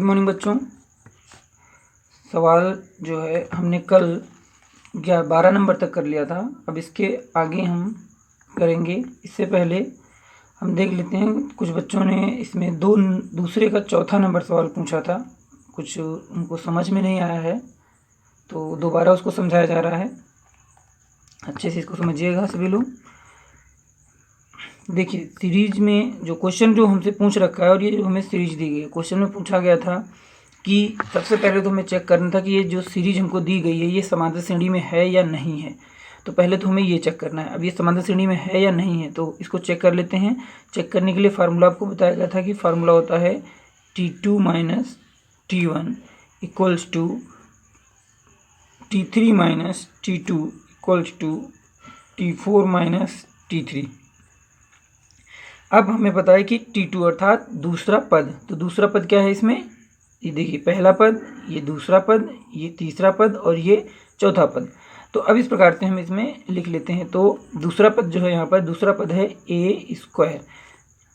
Good morning बच्चों। सवाल जो है हमने कल 12 नंबर तक कर लिया था। अब इसके आगे हम करेंगे। इससे पहले हम देख लेते हैं, कुछ बच्चों ने इसमें दूसरे का चौथा नंबर सवाल पूछा था, कुछ उनको समझ में नहीं आया है तो दोबारा उसको समझाया जा रहा है। अच्छे से इसको समझिएगा सभी लोग। देखिए, सीरीज में जो क्वेश्चन जो हमसे पूछ रखा है और ये जो हमें सीरीज दी गई है, क्वेश्चन में पूछा गया था कि सबसे पहले तो हमें चेक करना था कि ये जो सीरीज हमको दी गई है ये समांतर श्रेणी में है या नहीं है। तो पहले तो हमें ये चेक करना है। अब ये समांतर श्रेणी में है या नहीं है तो इसको चेक कर लेते हैं। चेक करने के लिए फार्मूला आपको बताया गया था कि फार्मूला होता है T2 minus T1 equals to T3 minus T2 equals to T4 minus T3। अब हमें पता है कि T2 अर्थात दूसरा पद। तो दूसरा पद क्या है इसमें? ये देखिए, पहला पद, ये दूसरा पद, ये तीसरा पद और ये चौथा पद। तो अब इस प्रकार से हम इसमें लिख लेते हैं। तो दूसरा पद जो है, यहाँ पर दूसरा पद है a स्क्वायर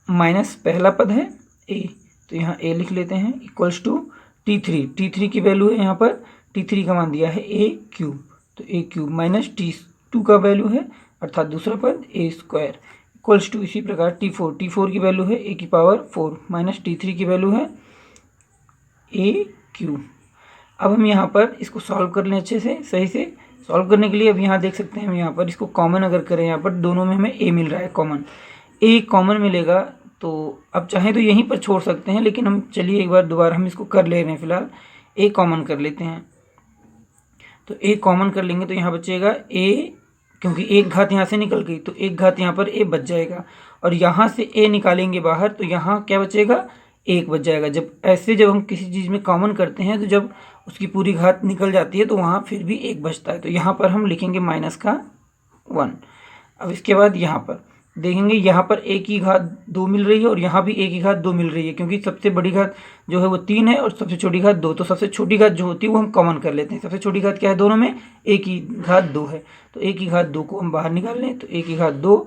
माइनस पहला पद है a, तो यहाँ a लिख लेते हैं इक्वल्स टू T3 की वैल्यू है, यहाँ पर T3 का मान दिया है a क्यूब, तो a क्यूब माइनस T2 का वैल्यू है अर्थात दूसरा पद a स्क्वायर इक्वल्स टू इसी प्रकार T4 की वैल्यू है a की पावर 4 माइनस T3 की वैल्यू है a क्यूब। अब हम यहाँ पर इसको सॉल्व कर लें अच्छे से, सही से सॉल्व करने के लिए अब यहाँ देख सकते हैं, हम यहाँ पर इसको कॉमन अगर करें, यहाँ पर दोनों में हमें a मिल रहा है, a कॉमन मिलेगा। तो अब चाहें तो यहीं पर छोड़ सकते हैं, लेकिन हम चलिए एक बार दोबारा हम इसको कर ले रहे हैं। फिलहाल a कॉमन कर लेते हैं। तो a कॉमन कर लेंगे तो यहाँ बचेगा a, क्योंकि एक घात यहाँ से निकल गई तो एक घात यहाँ पर a बच जाएगा, और यहाँ से a निकालेंगे बाहर तो यहाँ क्या बचेगा? एक बच जाएगा। जब हम किसी चीज़ में कॉमन करते हैं तो जब उसकी पूरी घात निकल जाती है तो वहाँ फिर भी एक बचता है, तो यहाँ पर हम लिखेंगे माइनस का 1। अब इसके बाद यहाँ पर देखेंगे, यहाँ पर a की घात 2 मिल रही है और यहाँ भी a की घात 2 मिल रही है, क्योंकि सबसे बड़ी घात जो है वो 3 है और सबसे छोटी घात 2। तो सबसे छोटी घात जो होती है वो हम कॉमन कर लेते हैं। सबसे छोटी घात क्या है दोनों में? a की घात 2 है, तो a की घात 2 को हम बाहर निकाल लें तो a की घात 2,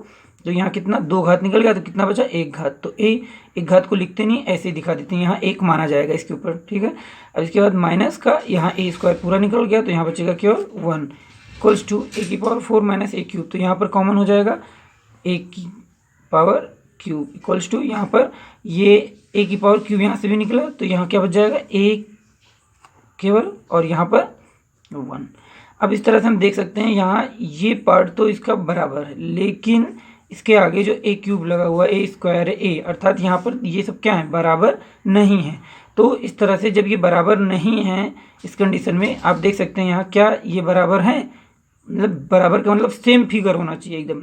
तो यहाँ कितना 2 घात निकल गया तो कितना बचा? 1 घात। तो एक घात को लिखते नहीं, ऐसे ही दिखा देते हैं, यहाँ 1 माना जाएगा इसके ऊपर, ठीक है। अब इसके बाद माइनस का यहाँ a स्क्वायर पूरा निकल गया तो यहाँ बचेगा केवल 1 इक्वल्स टू a की पावर 4 माइनस a क्यूब। तो यहाँ पर कॉमन हो जाएगा a की पावर क्यूब इक्वल्स टू, यहाँ पर ये a की पावर क्यूब यहाँ से भी निकला तो यहाँ क्या बच जाएगा? a केवल, और यहाँ पर 1। अब इस तरह से हम देख सकते हैं यहाँ ये पार्ट तो इसका बराबर है, लेकिन इसके आगे जो a क्यूब लगा हुआ a स्क्वायर है a, अर्थात यहाँ पर ये सब क्या है? बराबर नहीं है। तो इस तरह से जब ये बराबर नहीं है, इस कंडीशन में आप देख सकते हैं यहाँ क्या ये बराबर है, मतलब बराबर का मतलब सेम फिगर होना चाहिए एकदम।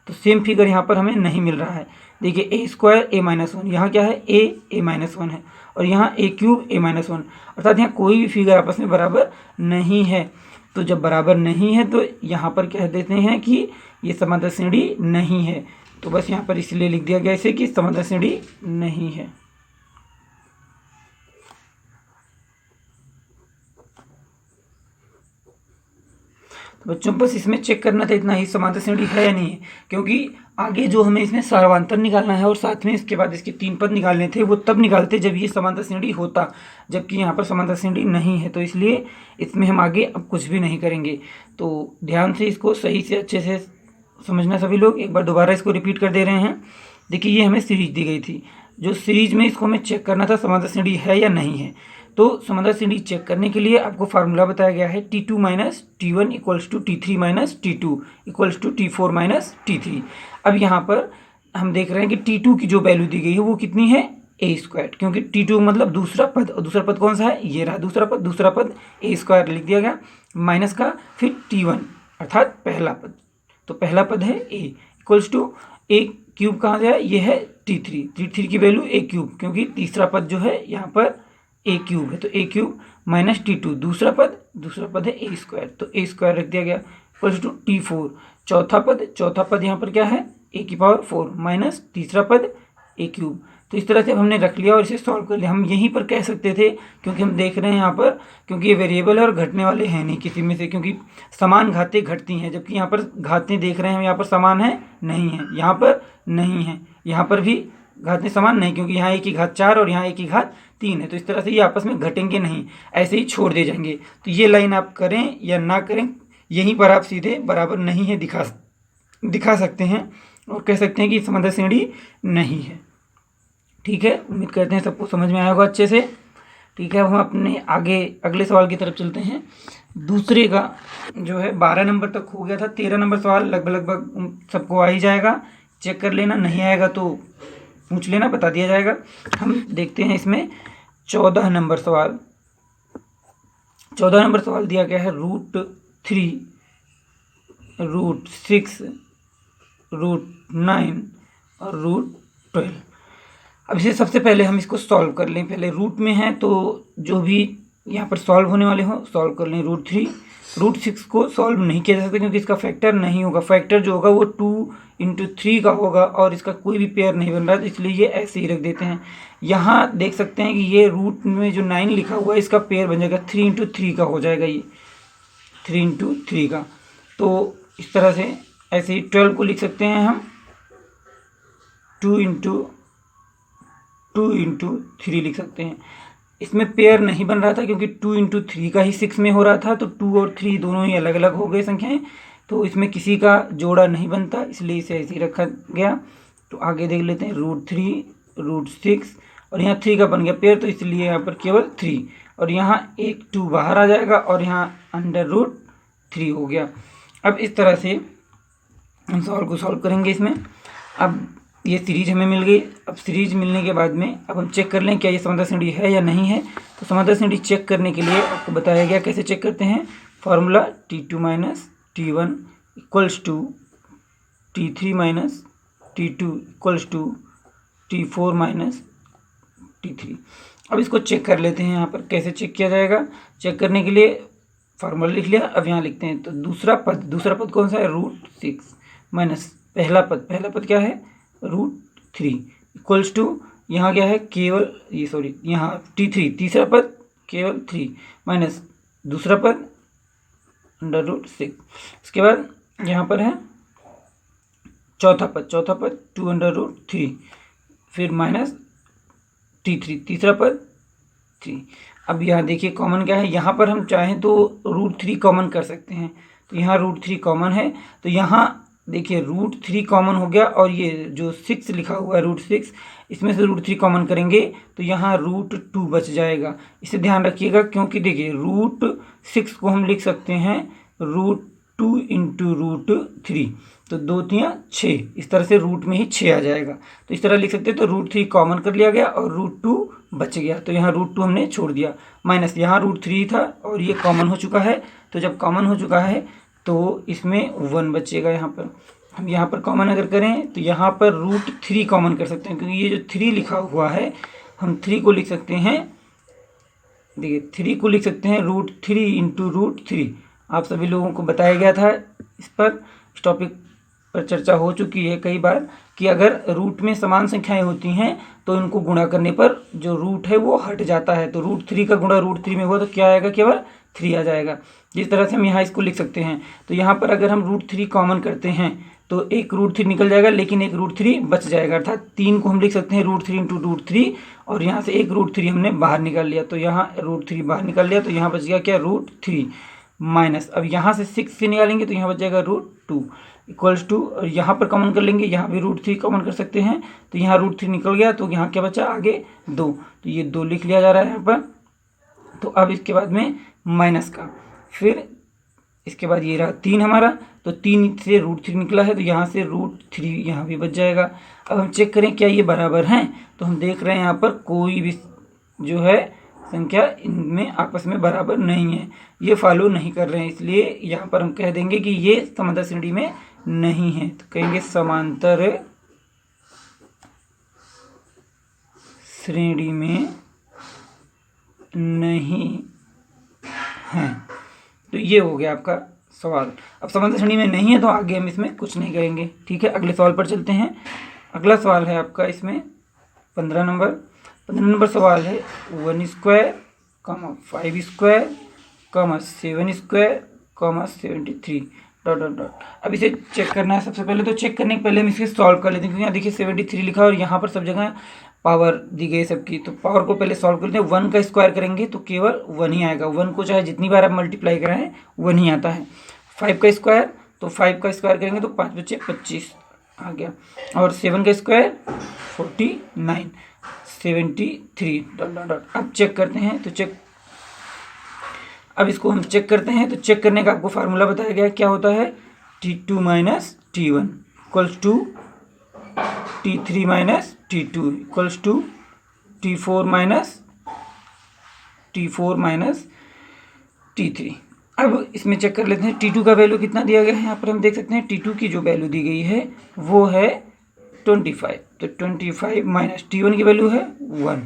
तो सेम फिगर यहाँ पर हमें नहीं मिल रहा है। देखिए, a स्क्वायर a माइनस 1, यहाँ क्या है? a माइनस 1 है, और यहाँ a क्यूब a माइनस 1, अर्थात यहाँ कोई भी फिगर आपस में बराबर नहीं है। तो जब बराबर नहीं है तो यहाँ पर कह देते हैं कि ये समांतर श्रेणी नहीं है। तो बस यहाँ पर इसलिए लिख दिया गया इसे कि समांतर श्रेणी नहीं है। तो बच्चों बस इसमें चेक करना था इतना ही, समांतर श्रेणी है या नहीं है, क्योंकि आगे जो हमें इसमें सर्वांतर निकालना है और साथ में इसके बाद इसके 3 पद निकालने थे, वो तब निकालते जब ये समांतर श्रेणी होता, जबकि यहाँ पर समांतर श्रेणी नहीं है। तो इसलिए इसमें हम आगे अब कुछ भी नहीं करेंगे। तो ध्यान से इसको सही से अच्छे से समझना सभी लोग। एक बार दोबारा इसको रिपीट कर दे रहे हैं। देखिए, ये हमें सीरीज दी गई थी, जो सीरीज में इसको हमें चेक करना था समांतर श्रेणी है या नहीं है। तो समांतर श्रेणी चेक करने के लिए आपको फार्मूला बताया गया है T2 minus T1 equals to T3 minus T2 equals to T4 minus T3। अब यहाँ पर हम देख रहे हैं कि T2 की जो वैल्यू दी गई है वो कितनी है? a स्क्वायर, क्योंकि T2 मतलब दूसरा पद, और दूसरा पद कौन सा है? ये रहा दूसरा पद a स्क्वायर लिख दिया गया, माइनस का फिर T1 अर्थात पहला पद, तो पहला पद है a equals to a cube कहाँ से है? ये है T3 की वैल्यू a क्यूब, क्योंकि तीसरा पद जो है यहाँ पर a क्यूब है, तो a क्यूब माइनस T2 दूसरा पद है a स्क्वायर, तो a स्क्वायर रख दिया गया इक्वल्स टू T4 चौथा पद यहाँ पर क्या है? a की पावर 4 माइनस तीसरा पद a क्यूब। तो इस तरह से हमने रख लिया और इसे सॉल्व कर लिया। हम यहीं पर कह सकते थे, क्योंकि हम देख रहे हैं यहाँ पर, क्योंकि ये वेरिएबल है और घटने वाले हैं नहीं किसी में से, क्योंकि समान घातें घटती हैं, जबकि यहाँ पर घातें देख रहे हैं यहाँ पर समान है नहीं है, यहाँ पर नहीं है, यहाँ पर भी घात में समान नहीं, क्योंकि यहाँ 1 की घात 4 और यहाँ 1 की घात 3 है, तो इस तरह से ये आपस में घटेंगे नहीं, ऐसे ही छोड़ दिए जाएंगे। तो ये लाइन आप करें या ना करें, यहीं पर आप सीधे बराबर नहीं है दिखा सकते हैं और कह सकते हैं कि समांतर श्रेणी नहीं है। ठीक है, उम्मीद करते हैं सबको समझ में आया होगा अच्छे से। ठीक है, अब हम अपने अगले सवाल की तरफ चलते हैं। दूसरे का जो है 12 नंबर तक हो गया था, 13 नंबर सवाल लगभग सबको आ ही जाएगा, चेक कर लेना, नहीं आएगा तो पूछ लेना, बता दिया जाएगा। हम देखते हैं इसमें 14 नंबर सवाल। 14 नंबर सवाल दिया गया है √3, √6, √9 और √12। अब इसे सबसे पहले हम इसको सॉल्व कर लें। पहले रूट में है तो जो भी यहाँ पर सॉल्व होने वाले हो सॉल्व कर लें। √3, √6 को सॉल्व नहीं किया जा सकता क्योंकि इसका फैक्टर नहीं होगा, फैक्टर जो होगा वो 2 × 3 का होगा और इसका कोई भी पेयर नहीं बन रहा है, तो इसलिए ये ऐसे ही रख देते हैं। यहाँ देख सकते हैं कि ये रूट में जो 9 लिखा हुआ है इसका पेयर बन जाएगा, 3 × 3 का हो जाएगा, ये 3 × 3 का। तो इस तरह से ऐसे ही 12 को लिख सकते हैं हम 2 × 3 लिख सकते हैं। इसमें पेयर नहीं बन रहा था क्योंकि 2 × 3 का ही 6 में हो रहा था, तो 2 और 3 दोनों ही अलग अलग हो गए संख्याएं, तो इसमें किसी का जोड़ा नहीं बनता, इसलिए इसे ऐसे ही रखा गया। तो आगे देख लेते हैं √3, √6 और यहाँ 3 का बन गया पेयर, तो इसलिए यहाँ पर केवल 3 और यहाँ एक 2 बाहर आ जाएगा और यहाँ √3 हो गया। अब इस तरह से हम सवाल को सॉल्व करेंगे इसमें। अब ये सीरीज हमें मिल गई। अब सीरीज मिलने के बाद में अब हम चेक कर लें क्या ये समांतर श्रेणी है या नहीं है। तो समांतर श्रेणी चेक करने के लिए आपको बताया गया कैसे चेक करते हैं। Formula T2 - T1 = T3 - T2 = T4 - T3। अब इसको चेक कर लेते हैं। यहाँ पर कैसे चेक किया जाएगा, चेक करने के लिए फार्मूला लिख लिया। अब यहाँ लिखते हैं, तो दूसरा पद कौन सा है, √6 माइनस पहला पद क्या है, √3 = यहाँ क्या है, केवल यहाँ T3 तीसरा पद केवल 3 माइनस दूसरा पद √6। उसके बाद यहाँ पर है चौथा पद 2 √3, फिर माइनस T3 तीसरा पद 3। अब यहाँ देखिए कॉमन क्या है, यहाँ पर हम चाहें तो √3 कॉमन कर सकते हैं, तो यहाँ √3 कॉमन है, तो यहाँ देखिए √3 कॉमन हो गया और ये जो 6 लिखा हुआ है √6, इसमें से √3 कॉमन करेंगे तो यहाँ √2 बच जाएगा। इसे ध्यान रखिएगा क्योंकि देखिए √6 को हम लिख सकते हैं √2 × √3, तो 2 × 3 = 6, इस तरह से रूट में ही 6 आ जाएगा, तो इस तरह लिख सकते हैं। तो √3 कॉमन कर लिया गया और √2 बच गया, तो यहाँ √2 हमने छोड़ दिया, माइनस यहाँ √3 था और ये कॉमन हो चुका है। तो जब कॉमन हो चुका है तो इसमें 1 बचेगा। यहाँ पर हम यहाँ पर कॉमन अगर करें तो यहाँ पर √3 कॉमन कर सकते हैं, क्योंकि ये जो 3 लिखा हुआ है हम 3 को लिख सकते हैं, देखिए 3 को लिख सकते हैं √3 × √3। आप सभी लोगों को बताया गया था, इस टॉपिक पर चर्चा हो चुकी है कई बार कि अगर रूट में समान संख्याएं होती हैं तो इनको गुणा करने पर जो रूट है वो हट जाता है। तो √3 का गुणा √3 में हुआ तो क्या आएगा, केवल 3 आ जाएगा। जिस तरह से हम यहाँ इसको लिख सकते हैं, तो यहाँ पर अगर हम √3 कॉमन करते हैं तो एक √3 निकल जाएगा, लेकिन एक √3 बच जाएगा, अर्थात 3 को हम लिख सकते हैं √3 × √3 और यहाँ से एक √3 हमने बाहर निकाल लिया, तो यहाँ √3 बाहर निकाल लिया, तो यहाँ बच गया क्या, √3 माइनस, अब यहाँ से 6 से निकालेंगे तो यहाँ बच जाएगा √2 = और यहाँ पर कॉमन कर लेंगे, यहाँ भी √3 कॉमन कर सकते हैं, तो यहाँ √3 निकल गया, तो यहाँ क्या बचा, आगे 2, तो ये 2 लिख लिया जा रहा है यहाँ पर। तो अब इसके बाद में माइनस का, फिर इसके बाद ये रहा 3 हमारा, तो 3 से √3 निकला है, तो यहाँ से √3 यहाँ भी बच जाएगा। अब हम चेक करें क्या ये बराबर हैं, तो हम देख रहे हैं यहाँ पर कोई भी जो है संख्या इनमें आपस में बराबर नहीं है, ये फॉलो नहीं कर रहे हैं, इसलिए यहाँ पर हम कह देंगे कि ये समांतर श्रेणी में नहीं है, तो कहेंगे समांतर श्रेणी में नहीं है। तो ये हो गया आपका सवाल। अब समांतर श्रेणी में नहीं है तो आगे हम इसमें कुछ नहीं करेंगे, ठीक है। अगले सवाल पर चलते हैं। अगला सवाल है आपका इसमें 15 नंबर सवाल है 1², 5², 7² 73 डॉट डॉट डॉट। अब इसे चेक करना है। सबसे पहले तो चेक करने के पहले हम इसे सॉल्व कर लेते हैं, क्योंकि यहाँ देखिए 73 लिखा है और यहाँ पर सब जगह पावर दी गई है सबकी। तो पावर को पहले सॉल्व करते हैं। 1 का स्क्वायर करेंगे तो केवल 1 ही आएगा। 1 को चाहे जितनी बार आप मल्टीप्लाई कराएं 1 ही आता है। 5 का स्क्वायर, तो 5 का स्क्वायर करेंगे तो 5 बचे 25 आ गया। और 7 का स्क्वायर 49, 73 डॉट डॉट डॉट। अब चेक करते हैं तो अब इसको हम चेक करते हैं। तो चेक करने का आपको फार्मूला बताया गया है, क्या होता है T2 minus T1 equals to T3 minus T2 equals to T4 minus T3। अब इसमें चेक कर लेते हैं T2 का वैल्यू कितना दिया गया है। यहाँ पर हम देख सकते हैं T2 की जो वैल्यू दी गई है वो है 25। तो 25 माइनस T1 की वैल्यू है 1,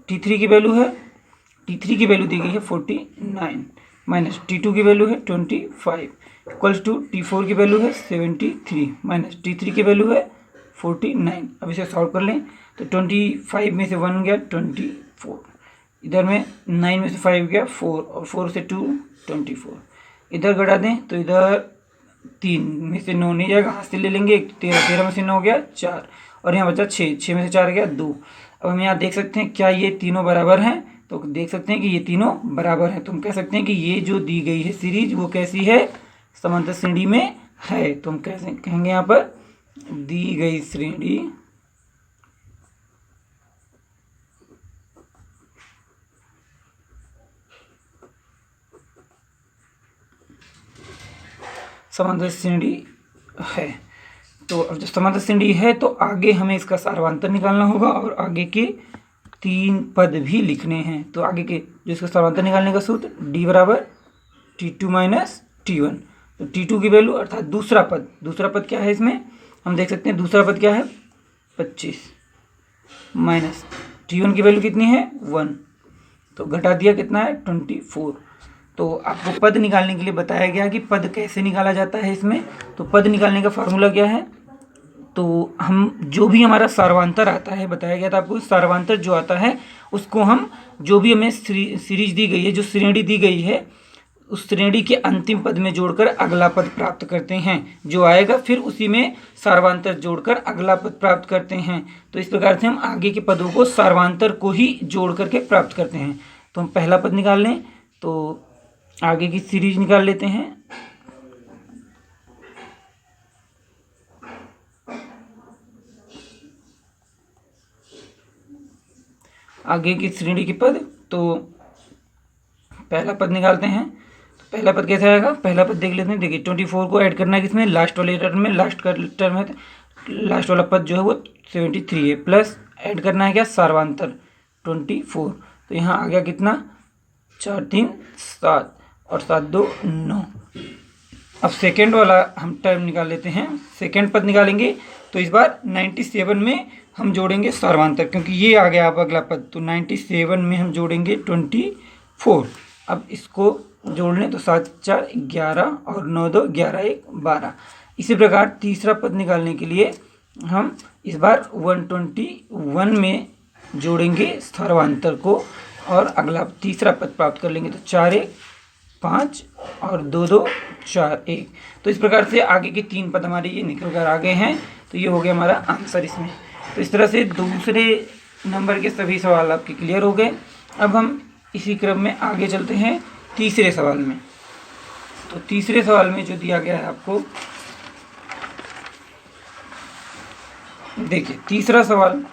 T3 की वैल्यू दी गई है 49 माइनस T2 की वैल्यू है 25 इक्वल्स टू T4 की वैल्यू है 73 माइनस T3 की वैल्यू है 49। अब इसे सॉल्व कर लें तो 25 में से 1 गया 24, इधर में 9 में से 5 गया 4 और 4 से 2 24, इधर घटा दें तो इधर 3 में से 9 नहीं जाएगा, हाथ से ले लेंगे 13 में से 9 गया 4 और यहाँ बचा 6 में से 4 गया 2। अब हम यहाँ देख सकते हैं क्या ये तीनों बराबर हैं, तो देख सकते हैं कि ये तीनों बराबर हैं। तो हम कह सकते हैं कि ये जो दी गई है सीरीज वो कैसी है, समांतर श्रेणी में है। तो हम कैसे कहेंगे यहाँ पर दी गई श्रेणी समांतर श्रेणी है। तो अब जब समांतर श्रेणी है तो आगे हमें इसका सार्वधातुक निकालना होगा और आगे के 3 पद भी लिखने हैं। तो आगे के जो इसका सार्वधातुक निकालने का सूत्र D बराबर T2 माइनस T1। तो T2 की वैल्यू अर्थात दूसरा पद क्या है इसमें, हम देख सकते हैं दूसरा पद क्या है 25 माइनस T1 की वैल्यू कितनी है 1, तो घटा दिया कितना है 24। तो आपको पद निकालने के लिए बताया गया कि पद कैसे निकाला जाता है इसमें। तो पद निकालने का फार्मूला क्या है, तो हम जो भी हमारा सार्वधातुक आता है, बताया गया था आपको सार्वधातुक जो आता है उसको हम जो भी हमें सीरीज दी गई है, जो श्रेणी दी गई है उस श्रेणी के अंतिम पद में जोड़कर अगला पद प्राप्त करते हैं, जो आएगा फिर उसी में सार्वधातुक जोड़कर अगला पद प्राप्त करते हैं। तो इस प्रकार से हम आगे के पदों को सार्वधातुक को ही जोड़ करके प्राप्त करते हैं। तो हम पहला पद निकाल लें तो आगे की सीरीज निकाल लेते हैं। आगे की श्रेणी के पद, तो पहला पद निकालते हैं। तो पहला पद कैसे आएगा, पहला पद देख लेते हैं। देखिए 24 को ऐड करना है किसमें, लास्ट वाले टर्म में, लास्ट का टर्म है, लास्ट वाला पद जो है वो 73 है, प्लस ऐड करना है क्या सार्वधातुक 24। तो यहाँ आ गया कितना 4 3 7 और 7 2 9। अब सेकेंड वाला हम टर्म निकाल लेते हैं। सेकेंड पद निकालेंगे तो इस बार 97 में हम जोड़ेंगे सार्वधातुक, क्योंकि ये आ गया अब अगला पद। तो 97 में हम जोड़ेंगे 24। अब इसको जोड़ लें तो 7 4 11 और 9 2 11 1 12। इसी प्रकार तीसरा पद निकालने के लिए हम इस बार 121 में जोड़ेंगे सार्वधातुक को और अगला तीसरा पद प्राप्त कर लेंगे। तो 4 1 5 और 2 2 4 1। तो इस प्रकार से आगे के 3 पद हमारे ये निकल कर आ गए हैं। तो ये हो गया हमारा आंसर इसमें। तो इस तरह से दूसरे नंबर के सभी सवाल आपके क्लियर हो गए। अब हम इसी क्रम में आगे चलते हैं तीसरे सवाल में। तो तीसरे सवाल में जो दिया गया है आपको, देखिए तीसरा सवाल,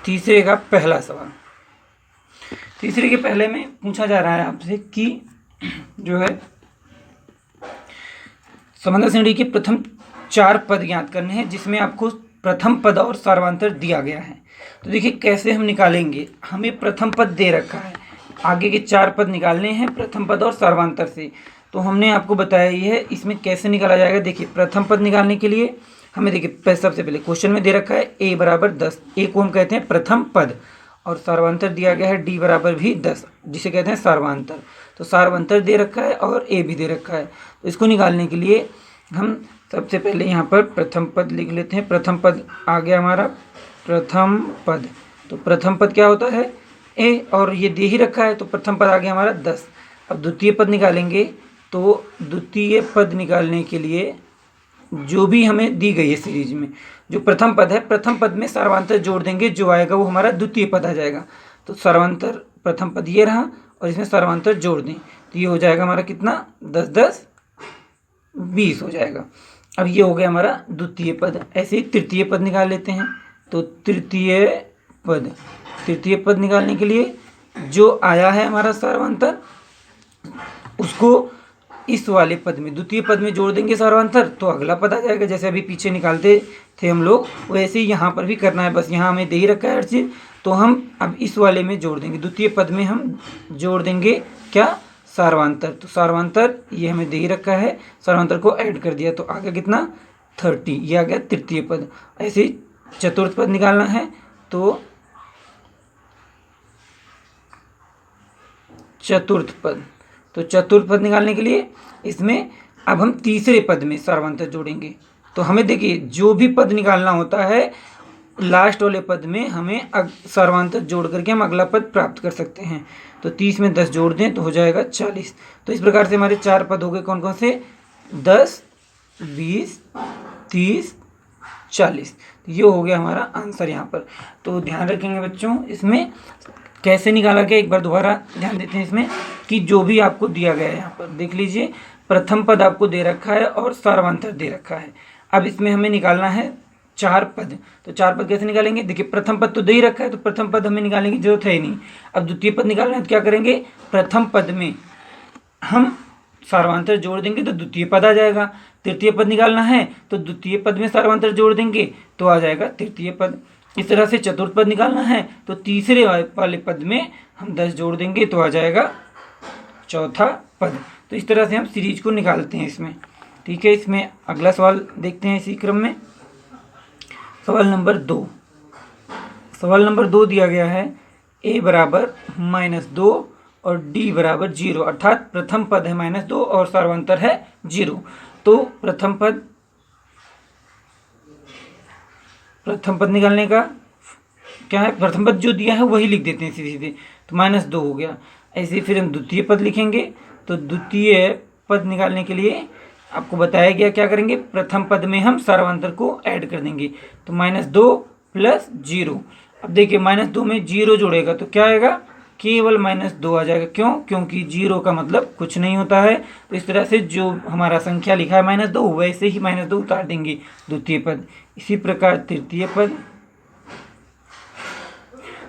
तीसरे का पहला सवाल, तीसरे के पहले में पूछा जा रहा है आपसे कि जो है समांतर श्रेणी के प्रथम 4 पद ज्ञात करने हैं, जिसमें आपको प्रथम पद और सार्वधातुक दिया गया है। तो देखिए कैसे हम निकालेंगे, हमें प्रथम पद दे रखा है, आगे के 4 पद निकालने हैं प्रथम पद और सार्वधातुक से। तो हमने आपको बताया ये है इसमें कैसे निकाला जाएगा। देखिए प्रथम पद निकालने के लिए हमें देखिए सबसे पहले क्वेश्चन में दे रखा है a बराबर 10, a को हम कहते हैं प्रथम पद, और सार्वधातुक दिया गया है d बराबर भी 10, जिसे कहते हैं सार्वधातुक। तो सार्वधातुक दे रखा है और a भी दे रखा है। तो इसको निकालने के लिए हम सबसे पहले यहाँ पर प्रथम पद लिख लेते हैं। प्रथम पद आ गया हमारा प्रथम पद। तो प्रथम पद क्या होता है a, और ये दे ही रखा है, तो प्रथम पद आ गया हमारा 10। अब द्वितीय पद निकालेंगे तो द्वितीय पद निकालने के लिए जो भी हमें दी गई है सीरीज में, जो प्रथम पद है, प्रथम पद में सार्वधातुक जोड़ देंगे, जो आएगा वो हमारा द्वितीय पद आ जाएगा। तो सार्वधातुक प्रथम पद ये रहा और इसमें सार्वधातुक जोड़ दें तो ये हो जाएगा हमारा कितना, 10 10 20 हो जाएगा। अब ये हो गया हमारा द्वितीय पद। ऐसे ही तृतीय पद निकाल लेते हैं। तो तृतीय पद निकालने के लिए जो आया है हमारा सार्वधातुक, उसको इस वाले पद में, द्वितीय पद में जोड़ देंगे सार्वधातुक, तो अगला पद आ जाएगा। जैसे अभी पीछे निकालते थे हम लोग, वैसे ही यहाँ पर भी करना है। बस यहाँ हमें दे ही रखा है हर चीज़, तो हम अब इस वाले में जोड़ देंगे। द्वितीय पद में हम जोड़ देंगे क्या, सार्वधातुक। तो सार्वधातुक ये हमें दे ही रखा है, सार्वधातुक को ऐड कर दिया तो आ गया कितना, 30। ये आ गया तृतीय पद। ऐसे ही चतुर्थ पद निकालना है। तो चतुर्थ पद निकालने के लिए इसमें अब हम तीसरे पद में सार्वधातुक जोड़ेंगे। तो हमें देखिए जो भी पद निकालना होता है, लास्ट वाले पद में हमें सार्वधातुक जोड़ करके हम अगला पद प्राप्त कर सकते हैं। तो 30 में 10 जोड़ दें तो हो जाएगा 40। तो इस प्रकार से हमारे 4 पद हो गए। कौन कौन से, 10 20 30 40। ये हो गया हमारा आंसर यहाँ पर। तो ध्यान रखेंगे बच्चों, इसमें कैसे निकाला गया, एक बार दोबारा ध्यान देते हैं इसमें कि जो भी आपको दिया गया है यहाँ पर देख लीजिए, प्रथम पद आपको दे रखा है और सार्वधातुक दे रखा है। अब इसमें हमें निकालना है 4 पद। तो 4 पद कैसे निकालेंगे, देखिए प्रथम पद तो दे ही रखा है, तो प्रथम पद हमें निकालने की जरूरत है ही नहीं। अब द्वितीय पद निकालना है तो क्या करेंगे, प्रथम पद में हम सार्वधातुक जोड़ देंगे तो द्वितीय पद आ जाएगा। तृतीय पद निकालना है तो द्वितीय पद में सार्वधातुक जोड़ देंगे तो आ जाएगा तृतीय पद। इस तरह से चतुर्थ पद निकालना है तो तीसरे वाले पद में हम 10 जोड़ देंगे तो आ जाएगा चौथा पद। तो इस तरह से हम सीरीज को निकालते हैं इसमें। ठीक है, इसमें अगला सवाल देखते हैं इसी क्रम में। सवाल नंबर 2 दिया गया है a बराबर -2 और d बराबर 0, अर्थात प्रथम पद है -2 और सार्वधातुक है 0। तो प्रथम पद निकालने का क्या है, प्रथम पद जो दिया है वही लिख देते हैं सीधे। तो -2 हो गया। ऐसे फिर हम द्वितीय पद लिखेंगे। तो द्वितीय पद निकालने के लिए आपको बताया गया क्या करेंगे, प्रथम पद में हम सार्वधातुक को ऐड कर देंगे। तो -2 + 0। अब देखिए -2 में 0 जोड़ेगा तो क्या आएगा, केवल -2 आ जाएगा। क्यों, क्योंकि 0 का मतलब कुछ नहीं होता है। तो इस तरह से जो हमारा संख्या लिखा है -2, वैसे ही -2 उतार देंगे द्वितीय पद। इसी प्रकार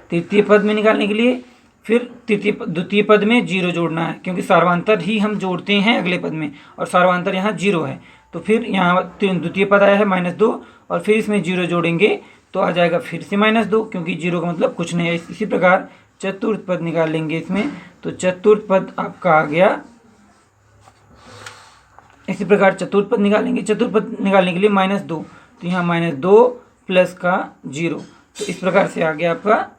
तृतीय पद में निकालने के लिए फिर द्वितीय पद में 0 जोड़ना है, क्योंकि सार्वधातुक ही हम जोड़ते हैं अगले पद में और सार्वधातुक यहाँ 0 है। तो फिर यहाँ द्वितीय पद आया है -2 और फिर इसमें 0 जोड़ेंगे तो आ जाएगा फिर से -2, क्योंकि 0 का मतलब कुछ नहीं है। इसी प्रकार चतुर्थ पद निकाल लेंगे इसमें। तो चतुर्थ पद आपका आ गया, इसी प्रकार चतुर्थ पद निकालेंगे। चतुर्थ पद निकालने के लिए -2, तो यहाँ -2 + का 0, तो इस प्रकार से आ गया आपका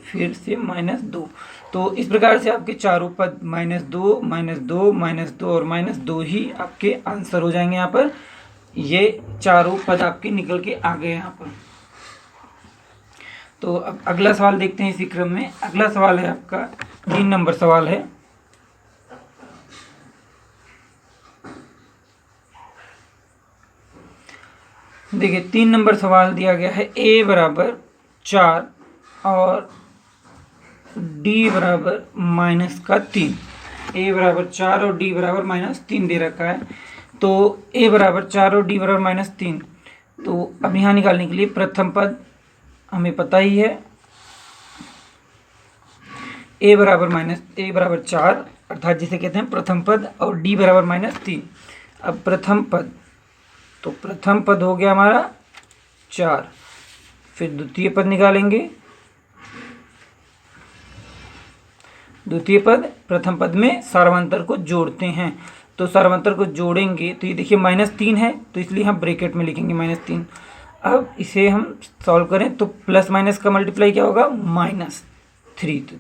फिर से -2। तो इस प्रकार से आपके चारों पद -2 -2 -2 और -2 ही आपके आंसर हो जाएंगे। यहाँ पर ये चारों पद आपके निकल के आ गए यहाँ पर। तो अब अगला सवाल देखते हैं इसी क्रम में। अगला सवाल है आपका 3 नंबर सवाल है। देखिए 3 नंबर सवाल दिया गया है, a बराबर 4 और d बराबर -3। a बराबर 4 और d बराबर -3 दे रखा है। तो a बराबर 4 और d बराबर -3। तो अब यहाँ निकालने के लिए प्रथम पद हमें पता ही है, a बराबर 4 अर्थात जिसे कहते हैं प्रथम पद, और d बराबर -3। अब प्रथम पद, तो प्रथम पद हो गया हमारा 4। फिर द्वितीय पद निकालेंगे। द्वितीय पद प्रथम पद में सार्वधातुक को जोड़ते हैं। तो सार्वधातुक को जोड़ेंगे तो ये देखिए -3 है, तो इसलिए हम ब्रैकेट में लिखेंगे -3। अब इसे हम सॉल्व करें तो प्लस माइनस का मल्टीप्लाई क्या होगा, -3। तो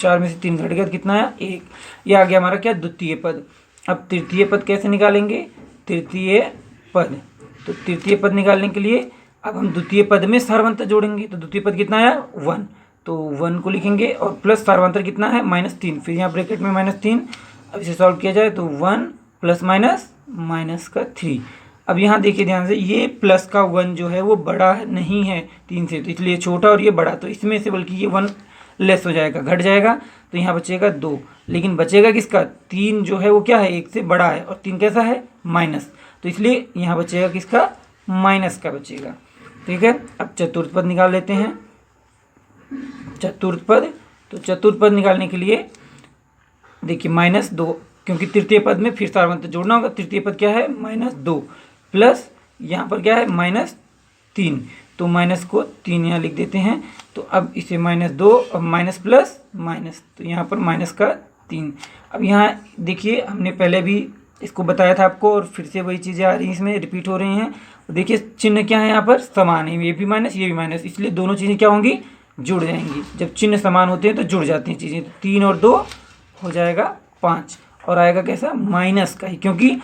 4 में से 3 घट गया तो कितना है, 1। ये आ गया हमारा क्या, द्वितीय पद। अब तृतीय पद कैसे निकालेंगे, तृतीय पद। तो तृतीय पद निकालने के लिए अब हम द्वितीय पद में सार्वधातुक जोड़ेंगे। तो द्वितीय पद कितना आया, 1। तो 1 को लिखेंगे और प्लस सार्वधातुक कितना है, -3। फिर यहाँ ब्रैकेट में -3। अब इसे सॉल्व किया जाए तो 1 प्लस माइनस माइनस का 3। अब यहाँ देखिए ध्यान से, ये प्लस का 1 जो है वो बड़ा नहीं है 3 से, तो इसलिए छोटा और ये बड़ा, तो इसमें से बल्कि ये 1 लेस हो जाएगा, घट जाएगा, तो यहाँ बचेगा 2। लेकिन बचेगा किसका, 3 जो है वो क्या है, 1 से बड़ा है, और 3 कैसा है, माइनस, तो इसलिए यहाँ बचेगा किसका, माइनस का बचेगा। ठीक है, अब चतुर्थ पद निकाल लेते हैं। चतुर्थ पद, तो चतुर्थ पद निकालने के लिए देखिए -2, क्योंकि तृतीय पद में फिर सारवंत जोड़ना होगा। तृतीय पद क्या है, -2 प्लस यहाँ पर क्या है, -3, तो माइनस को 3 यहाँ लिख देते हैं। तो अब इसे -2 और माइनस प्लस माइनस, तो यहाँ पर माइनस का 3। अब यहाँ देखिए हमने पहले भी इसको बताया था आपको, और फिर से वही चीज़ें आ रही हैं, इसमें रिपीट हो रही हैं। देखिए चिन्ह क्या है यहाँ पर, समान है, ये भी माइनस ये भी माइनस, इसलिए दोनों चीज़ें क्या होंगी, जुड़ जाएंगी। जब चिन्ह समान होते हैं तो जुड़ जाती हैं चीज़ें, तो 3 और 2 हो जाएगा 5, और आएगा कैसा, माइनस का ही, क्योंकि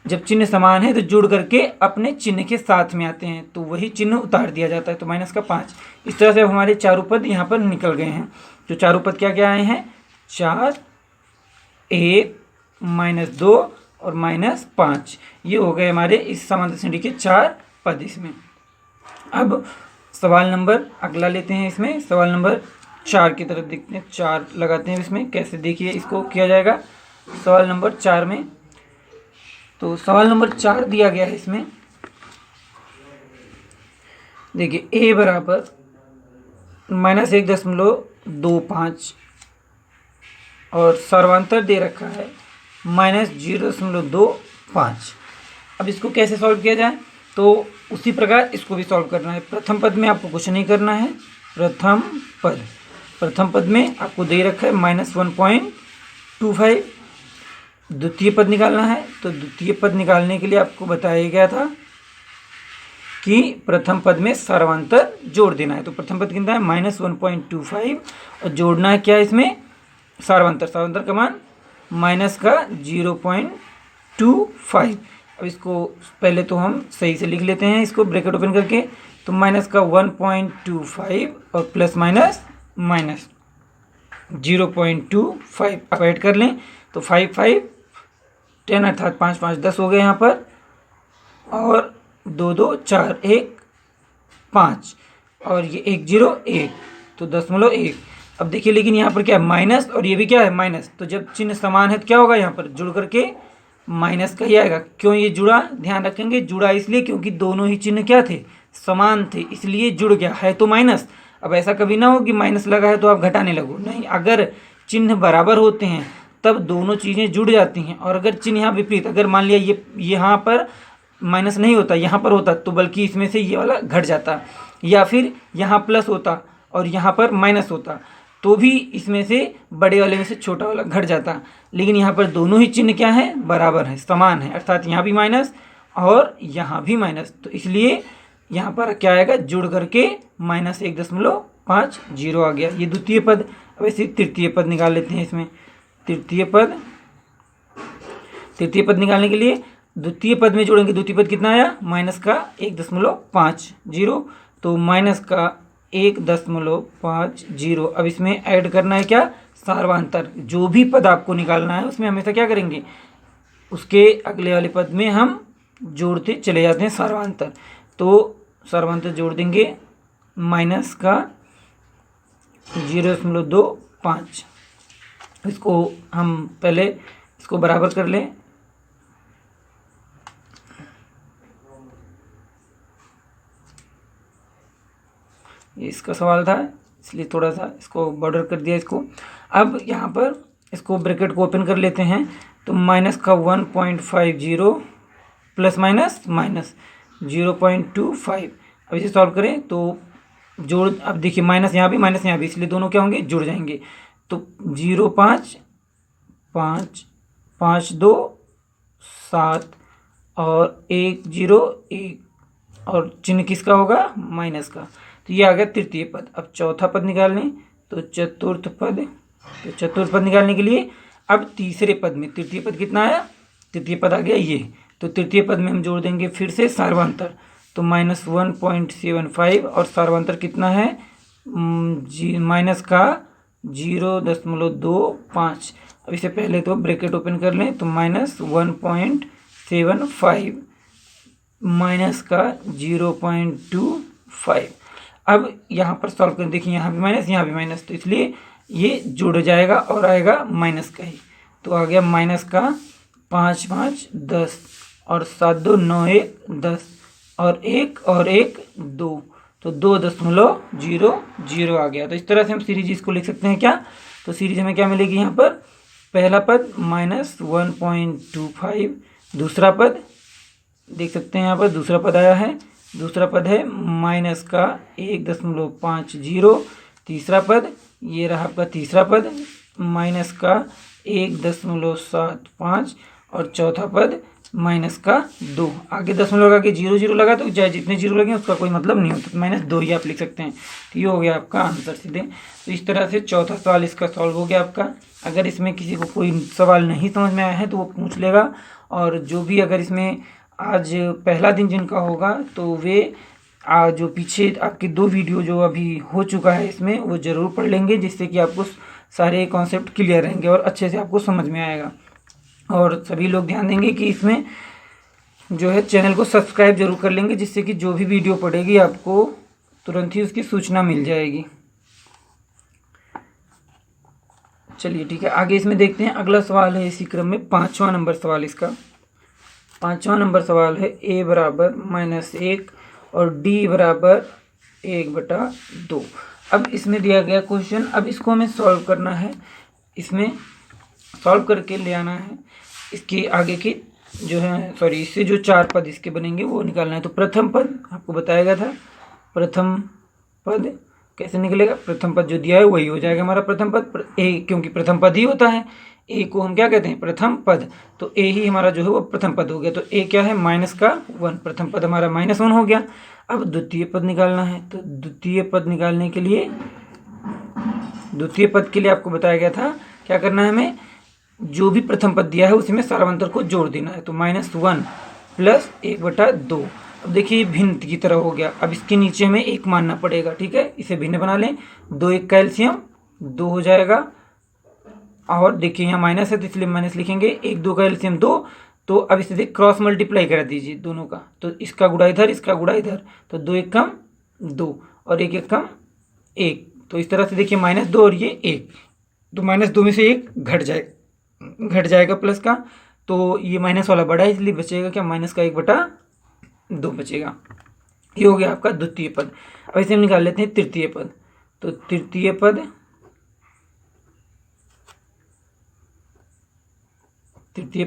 जब चिन्ह समान है तो जुड़ करके अपने चिन्ह के साथ में आते हैं, तो वही चिन्ह उतार दिया जाता है, तो माइनस का 5। इस तरह से हमारे चारों पद यहाँ पर निकल गए हैं। तो चारों पद क्या क्या आए हैं, 4, 1, -2 और -5, ये हो गए हमारे इस समांतर श्रेणी के 4 पद इसमें। अब सवाल नंबर अगला लेते हैं, इसमें सवाल नंबर 4 की तरफ देखते हैं, 4 लगाते हैं इसमें, कैसे देखिए इसको किया जाएगा। सवाल नंबर 4 में, तो सवाल नंबर 4 दिया गया है इसमें, देखिए a बराबर -1.25 और सर्वांतर दे रखा है -0.25। अब इसको कैसे सॉल्व किया जाए, तो उसी प्रकार इसको भी सॉल्व करना है। प्रथम पद में आपको कुछ नहीं करना है, प्रथम पद में आपको दे रखा है -1.25। द्वितीय पद निकालना है, तो द्वितीय पद निकालने के लिए आपको बताया गया था कि प्रथम पद में सर्वांतर जोड़ देना है। तो प्रथम पद कितना है, -1.25, और जोड़ना है क्या इसमें, सर्वांतर का मान माइनस का 0.25। अब इसको पहले तो हम सही से लिख लेते हैं, इसको ब्रैकेट ओपन करके, तो माइनस का 1.25 और प्लस माइनस 0.25 आप ऐड कर लें, तो 5 5 10 अर्थात 5 5 10 हो गए यहाँ पर, और 2 2 4 1 5, और ये 1 0 1, तो 0.1। अब देखिए लेकिन यहाँ पर क्या है, माइनस, और ये भी क्या है, माइनस, तो जब चिन्ह समान है तो क्या होगा, यहाँ पर जुड़ करके माइनस का ही आएगा। क्यों ये जुड़ा, ध्यान रखेंगे, जुड़ा इसलिए क्योंकि दोनों ही चिन्ह क्या थे, समान थे, इसलिए जुड़ गया है तो माइनस। अब ऐसा कभी ना हो कि माइनस लगा है तो आप घटाने लगो, नहीं, अगर चिन्ह बराबर होते हैं तब दोनों चीज़ें जुड़ जाती हैं। और अगर चिन्ह यहाँ विपरीत, अगर मान लिया ये यहाँ पर माइनस नहीं होता, यहाँ पर होता, तो बल्कि इसमें से ये वाला घट जाता, या फिर यहाँ प्लस होता और यहाँ पर माइनस होता, तो भी इसमें से बड़े वाले में से छोटा वाला घट जाता। लेकिन यहाँ पर दोनों ही चिन्ह क्या है, बराबर है, समान है, अर्थात यहाँ भी माइनस और यहाँ भी माइनस, तो इसलिए यहाँ पर क्या आएगा, जुड़ करके -1.50 आ गया, ये द्वितीय पद। अब ऐसे तृतीय पद निकाल लेते हैं इसमें। तृतीय पद निकालने के लिए द्वितीय पद में जोड़ेंगे, द्वितीय पद कितना आया, माइनस का 1.50, तो माइनस का 1.50। अब इसमें ऐड करना है क्या, सार्वांतर। जो भी पद आपको निकालना है उसमें हमेशा क्या करेंगे, उसके अगले वाले पद में हम जोड़ते चले जाते हैं सार्वांतर। तो सार्वांतर जोड़ देंगे, माइनस का 0.25। इसको हम पहले इसको बराबर कर लें, ये इसका सवाल था इसलिए थोड़ा सा इसको बॉर्डर कर दिया इसको। अब यहाँ पर इसको ब्रैकेट को ओपन कर लेते हैं, तो माइनस का 1.50 प्लस माइनस 0.25। अब इसे सॉल्व करें तो जोड़, अब देखिए माइनस यहाँ भी, इसलिए दोनों क्या होंगे, जुड़ जाएंगे। तो 0.5 5 5 2 7 और 1 0 1, और चिन्ह किसका होगा, माइनस का। तो ये आ गया तृतीय पद। अब चौथा पद निकालने, तो चतुर्थ पद निकालने के लिए अब तीसरे पद में, तृतीय पद कितना आया, तृतीय पद आ गया ये, तो तृतीय पद में हम जोड़ देंगे फिर से सार्वांतर, तो -1.75 और सार्वांतर कितना है, माइनस का 0.25। अब इससे पहले तो ब्रैकेट ओपन कर लें, तो -1.75 माइनस का 0.25। अब यहाँ पर सॉल्व करें, देखिए यहाँ भी माइनस यहाँ भी माइनस, तो इसलिए ये जुड़ जाएगा और आएगा माइनस का ही। तो आ गया माइनस का 5 5 10 और 7 2 9 1 10 और 1 2, तो 2.00 आ गया। तो इस तरह से हम सीरीज इसको लिख सकते हैं क्या, तो सीरीज हमें क्या मिलेगी यहाँ पर, पहला पद -1.25, दूसरा पद देख सकते हैं यहाँ पर दूसरा पद आया है, दूसरा पद है माइनस का 1.50, तीसरा पद ये रहा आपका तीसरा पद माइनस का 1.75 और चौथा पद माइनस का 2। आगे दशमलव लगा के 0 0 लगा तो चाहे जितने जीरो लगे उसका कोई मतलब नहीं होता, तो -2 ही आप लिख सकते हैं। तो ये हो गया आपका आंसर सीधे। तो इस तरह से चौथा सवाल इसका सॉल्व हो गया आपका। अगर इसमें किसी को कोई सवाल नहीं समझ में आया है तो वो पूछ लेगा, और जो भी अगर इसमें आज पहला दिन जिनका होगा तो वे जो पीछे आपके 2 वीडियो जो अभी हो चुका है इसमें वो ज़रूर पढ़ लेंगे, जिससे कि आपको सारे कॉन्सेप्ट क्लियर रहेंगे और अच्छे से आपको समझ में आएगा। और सभी लोग ध्यान देंगे कि इसमें जो है चैनल को सब्सक्राइब जरूर कर लेंगे, जिससे कि जो भी वीडियो पड़ेगी आपको तुरंत ही उसकी सूचना मिल जाएगी। चलिए ठीक है, आगे इसमें देखते हैं। अगला सवाल है इसी क्रम में 5वां नंबर सवाल। इसका 5वां नंबर सवाल है a बराबर -1 और d बराबर 1/2। अब इसमें दिया गया क्वेश्चन, अब इसको हमें सॉल्व करना है, इसमें सॉल्व करके ले आना है इसके आगे की जो है, सॉरी इससे जो 4 पद इसके बनेंगे वो निकालना है। तो प्रथम पद आपको बताया गया था, प्रथम पद कैसे निकलेगा, प्रथम पद जो दिया है वही हो जाएगा हमारा प्रथम पद। ए क्योंकि प्रथम पद ही होता है, ए को हम क्या कहते हैं, प्रथम पद, तो ए ही हमारा जो है वो प्रथम पद हो गया। तो ए क्या है, -1, प्रथम पद हमारा -1 हो गया। अब द्वितीय पद निकालना है, तो द्वितीय पद निकालने के लिए, द्वितीय पद के लिए आपको बताया गया था क्या करना है, हमें जो भी प्रथम पद दिया है उसमें सारांतर को जोड़ देना है। तो -1 प्लस 1/2। अब देखिए भिन्न की तरह हो गया, अब इसके नीचे हमें 1 मानना पड़ेगा, ठीक है, इसे भिन्न बना लें। 2 1 का एलसीएम 2 हो जाएगा, और देखिए यहाँ माइनस है तो इसलिए माइनस लिखेंगे। 1 2 का एलसीएम 2, तो अब इसे क्रॉस मल्टीप्लाई करा दीजिए दोनों का, तो इसका गुणा इधर इसका गुणा इधर, तो 2 1 कम 2 और 1 1 कम 1, तो इस तरह से देखिए -2 और ये 1, तो -2 में से 1 घट जाएगा प्लस का, तो ये माइनस वाला बड़ा है इसलिए बचेगा क्या, -1/2 बचेगा। ये हो गया आपका द्वितीय पद। अब इसे हम निकाल लेते हैं तृतीय पद। तो तृतीय पद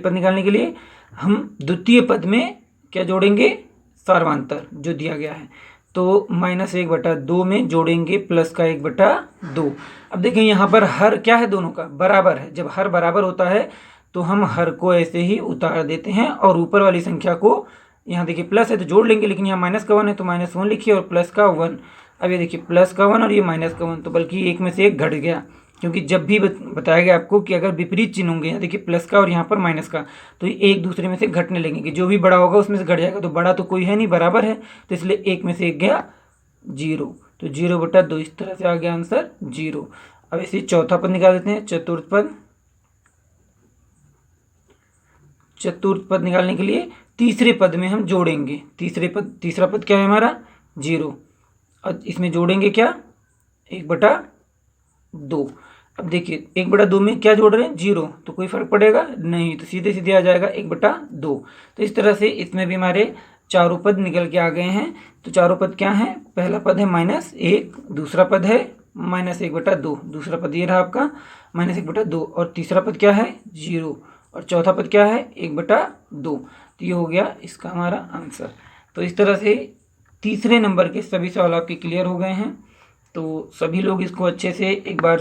निकालने के लिए हम द्वितीय पद में क्या जोड़ेंगे, सार्वंतर जो दिया गया है, तो -1/2 में जोड़ेंगे प्लस का 1/2। अब देखें यहाँ पर हर क्या है, दोनों का बराबर है। जब हर बराबर होता है तो हम हर को ऐसे ही उतार देते हैं और ऊपर वाली संख्या को, यहाँ देखिए प्लस है तो जोड़ लेंगे, लेकिन यहाँ माइनस का 1 है तो -1 लिखिए और प्लस का 1। अब ये देखिए प्लस का 1 और ये माइनस का 1, तो बल्कि एक में से एक घट गया, क्योंकि जब भी बताया गया आपको कि अगर विपरीत चिन्ह होंगे, यहाँ देखिए प्लस का और यहाँ पर माइनस का, तो ये एक दूसरे में से घटने लगेंगे, जो भी बड़ा होगा उसमें से घट जाएगा। तो बड़ा तो कोई है नहीं, बराबर है, तो इसलिए एक में से एक गया 0, तो 0/2, इस तरह से आ गया आंसर 0। अब इसे चौथा पद निकाल देते हैं, चतुर्थ पद। चतुर्थ पद निकालने के लिए तीसरे पद में हम जोड़ेंगे, तीसरा पद क्या है हमारा 0, और इसमें जोड़ेंगे क्या 1/2। अब देखिए 1/2 में क्या जोड़ रहे हैं 0, तो कोई फर्क पड़ेगा नहीं, तो सीधे सीधे आ जाएगा 1/2। तो इस तरह से इसमें भी हमारे चारों पद निकल के आ गए हैं। तो चारों पद क्या हैं, पहला पद है -1, दूसरा पद है -1/2, दूसरा पद ये रहा आपका -1/2, और तीसरा पद क्या है 0, और चौथा पद क्या है 1/2। तो ये हो गया इसका हमारा आंसर। तो इस तरह से तीसरे नंबर के सभी सवाल आपके क्लियर हो गए हैं। तो सभी लोग इसको अच्छे से एक बार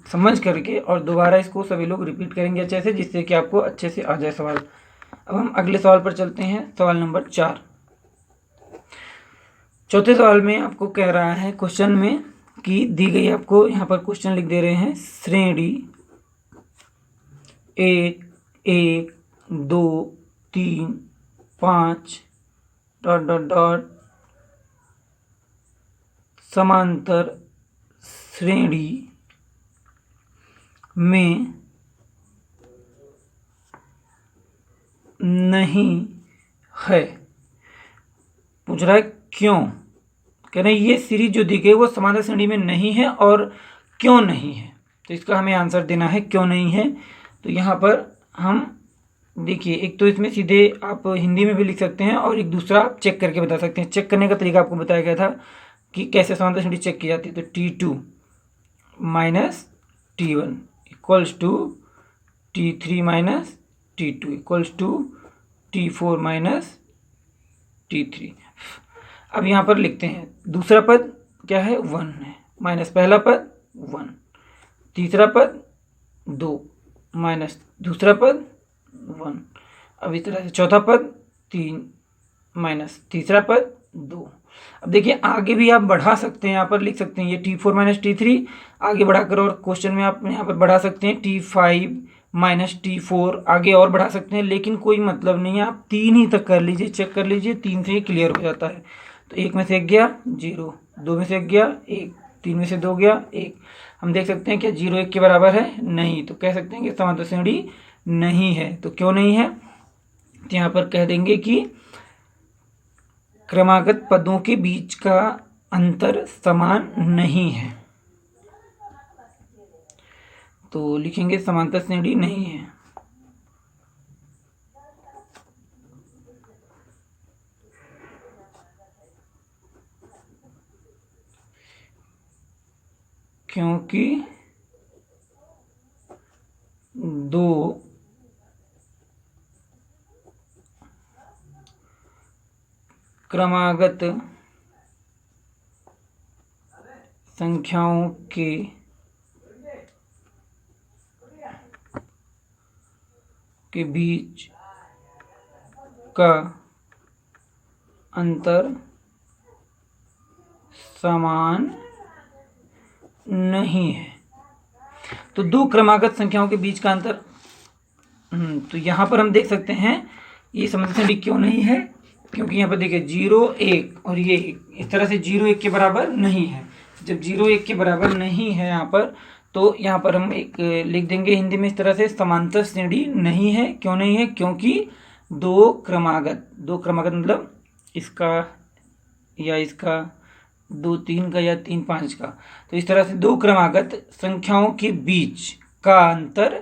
समझ करके और दोबारा इसको सभी लोग रिपीट करेंगे अच्छे से, जिससे कि आपको अच्छे से आ जाए सवाल। अब हम अगले सवाल पर चलते हैं, सवाल नंबर 4। चौथे सवाल में आपको कह रहा है क्वेश्चन में कि दी गई, आपको यहाँ पर क्वेश्चन लिख दे रहे हैं, श्रेणी 1 1 2 3 5 ... समांतर श्रेणी में नहीं है। पूछ रहा है क्यों, कह रहे हैं ये सीरीज जो दी गई वो समांतर श्रेणी में नहीं है और क्यों नहीं है। तो इसका हमें आंसर देना है क्यों नहीं है। तो यहाँ पर हम देखिए, एक तो इसमें सीधे आप हिंदी में भी लिख सकते हैं और एक दूसरा आप चेक करके बता सकते हैं। चेक करने का तरीका आपको बताया गया था कि कैसे समांतर श्रेणी चेक की जाती है। तो T2 minus T1 equals to T3 minus T2 equals to T4 minus T3। अब यहाँ पर लिखते हैं दूसरा पद क्या है 1 है, माइनस पहला पद 1, तीसरा पद 2 माइनस दूसरा पद 1। अब इस तरह से चौथा पद 3 माइनस तीसरा पद 2। अब देखिए आगे भी आप बढ़ा सकते हैं, यहाँ पर लिख सकते हैं ये T4 माइनस T3 आगे बढ़ाकर, और क्वेश्चन में आप यहाँ पर बढ़ा सकते हैं T5 माइनस T4 आगे और बढ़ा सकते हैं, लेकिन कोई मतलब नहीं है, आप 3 ही तक कर लीजिए, चेक कर लीजिए, 3 से ही क्लियर हो जाता है। तो 1 में से 1 गया 0, 2 में से 1 गया 1, 3 में से 2 गया 1। हम देख सकते हैं क्या 0 1 के बराबर है, नहीं, तो कह सकते हैं कि समांतर श्रेणी नहीं है। तो क्यों नहीं है, तो यहाँ पर कह देंगे कि क्रमागत पदों के बीच का अंतर समान नहीं है। तो लिखेंगे समांतर श्रेणी नहीं है। क्योंकि दो क्रमागत संख्याओं के बीच का अंतर समान नहीं है। तो दो क्रमागत संख्याओं के बीच का अंतर, तो यहाँ पर हम देख सकते हैं ये समांतर श्रेणी क्यों नहीं है, क्योंकि यहाँ पर देखिए 0 1 और ये 1 इस तरह से 0 1 के बराबर नहीं है। जब 0 1 के बराबर नहीं है यहाँ पर, तो यहाँ पर हम एक लिख देंगे हिंदी में इस तरह से, समांतर श्रेणी नहीं है। क्यों नहीं है, क्योंकि दो क्रमागत मतलब इसका या इसका, 2 3 का या 3 5 का, तो इस तरह से दो क्रमागत संख्याओं के बीच का अंतर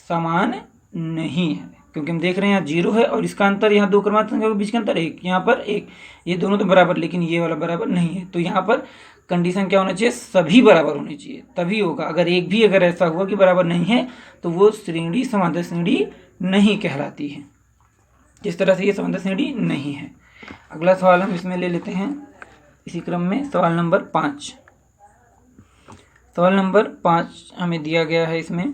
समान नहीं है। क्योंकि हम देख रहे हैं यहाँ 0 है और इसका अंतर यहाँ दो क्रमागत संख्याओं के बीच का अंतर 1, यहाँ पर 1, ये दोनों तो बराबर, लेकिन ये वाला बराबर नहीं है। तो यहाँ पर कंडीशन क्या होना चाहिए, सभी बराबर होनी चाहिए, तभी होगा। अगर एक भी अगर ऐसा हुआ कि बराबर नहीं है तो वो श्रेणी समांतर श्रेणी नहीं कहलाती है। जिस तरह से ये समांतर श्रेणी नहीं है। अगला सवाल हम इसमें ले लेते हैं इसी क्रम में, सवाल नंबर 5। सवाल नंबर 5 हमें दिया गया है इसमें।